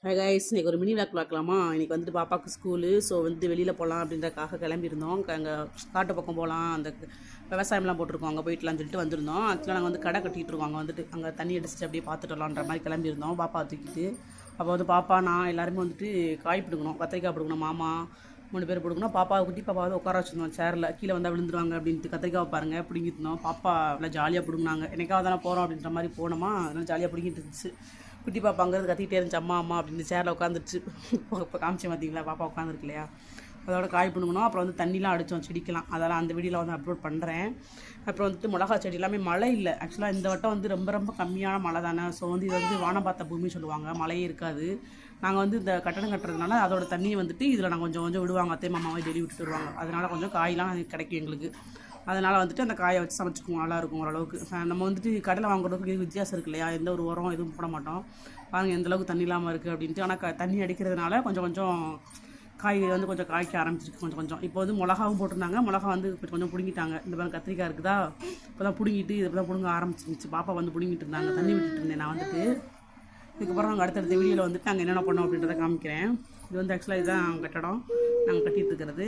Hi guys, இன்றைக்கி ஒரு mini vlog பார்க்கலாமா. இன்றைக்கி வந்துட்டு பாப்பாவுக்கு ஸ்கூலு. ஸோ வந்து வெளியில் போகலாம் அப்படின்றக்காக கிளம்பியிருந்தோம். அங்கே காட்டு பக்கம் போகலாம், அந்த விவசாயம்லாம் போட்டிருக்கோம், அங்கே போயிட்டலாம்னு சொல்லிட்டு வந்திருந்தோம். ஆக்சுவலாக நாங்கள் வந்து கடை கட்டிகிட்டு இருக்கோம். அங்கே வந்துட்டு அங்கே தண்ணி அடிச்சுட்டு அப்படியே பார்த்துட்டு வரலான்ற மாதிரி கிளம்பியிருந்தோம் பாப்பா தூக்கிட்டு. அப்போ வந்து பாப்பா நான் எல்லாருமே வந்துட்டு காய் பிடுங்கணும், கத்திரிக்காய் பிடுங்கணும். மாமா 3 பேர் பிடுங்கணும். பாப்பா குட்டி பாப்பா வந்து உட்கார வச்சுருந்தோம் சேரில், கீழே வந்தால் விழுந்துருவாங்க அப்படின்ட்டு கத்திரிக்காய் பாருங்கள் பிடிங்கிட்டு இருந்தோம். பாப்பா நல்லா ஜாலியாக பிடுங்கினாங்க. என்னைக்காவது தானே போகிறோம் அப்படின்ற மாதிரி போனோமா, அதனால் ஜாலியாக பிடிங்கிட்டு இருந்துச்சு. குட்டி பாப்பா அங்கேருந்து கத்திக்கிட்டே இருந்துச்சு, அம்மா அம்மா அப்படின்னு சேரில் உட்காந்துருச்சு. இப்போ காமிச்சு பார்த்தீங்களா பாப்பா உட்காந்துருக்கு இல்லையா. அதோட காய் பிடுங்கணும். அப்புறம் வந்து தண்ணிலாம் அடித்தோம் செடிக்கலாம். அதெல்லாம் அந்த வீடியோவில் வந்து அப்லோட் பண்ணுறேன். அப்புறம் வந்துட்டு மிளகா செடி எல்லாமே மழை இல்லை. ஆக்சுவலாக இந்த வட்டம் வந்து ரொம்ப ரொம்ப கம்மியான மழை தானே. ஸோ வந்து இது வந்து வானம் பார்த்த பூமி சொல்லுவாங்க, மழையே இருக்காது. நாங்கள் வந்து இந்த கட்டடம் கட்டுறதுனால அதோட தண்ணியை வந்துட்டு இதில் நாங்கள் கொஞ்சம் கொஞ்சம் விடுவாங்க, அத்தை மாமாவை டெய்லி விட்டுட்டு வருவாங்க. அதனால் கொஞ்சம் காயெலாம் கிடைக்கும் எங்களுக்கு. அதனால் வந்துட்டு அந்த காயை வச்சு சமைச்சிக்குவோம், நல்லாயிருக்கும் ஓரளவுக்கு. நம்ம வந்துட்டு கடையில் வாங்குறதுக்கு வித்தியாசம் இருக்கு இல்லையா, எந்த ஒரு உரம் எதுவும் போட மாட்டோம். பாருங்கள் எந்தளவுக்கு தண்ணி இல்லாமல் இருக்குது அப்படின்ட்டு. ஆனால் தண்ணி அடிக்கிறதுனால கொஞ்சம் கொஞ்சம் காய்கறி வந்து கொஞ்சம் காய்க்க ஆரம்பிச்சிருக்கு கொஞ்சம் கொஞ்சம். இப்போ வந்து மிளகாவும் போட்டிருந்தாங்க, மிளகா வந்து கொஞ்சம் கொஞ்சம் பிடுங்கிட்டாங்க. இந்த மாதிரி கத்திரிக்காய் இருக்குதா, இப்போ தான் பிடுங்கிட்டு இதை தான் பிடுங்க ஆரம்பிச்சிருந்துச்சு. பாப்பா வந்து பிடுங்கிட்டு இருந்தாங்க, தண்ணி விட்டுட்டு இருந்தேன் நான் வந்துட்டு. இதுக்கப்புறம் நாங்கள் அடுத்தடுத்த வீடியோவில் வந்துட்டு நாங்கள் என்னென்ன பண்ணோம் அப்படின்றத காமிக்கிறேன். இது வந்து ஆக்சுவலாக இதுதான் கட்டடம் நாங்கள் கட்டிகிட்டு இருக்கிறது.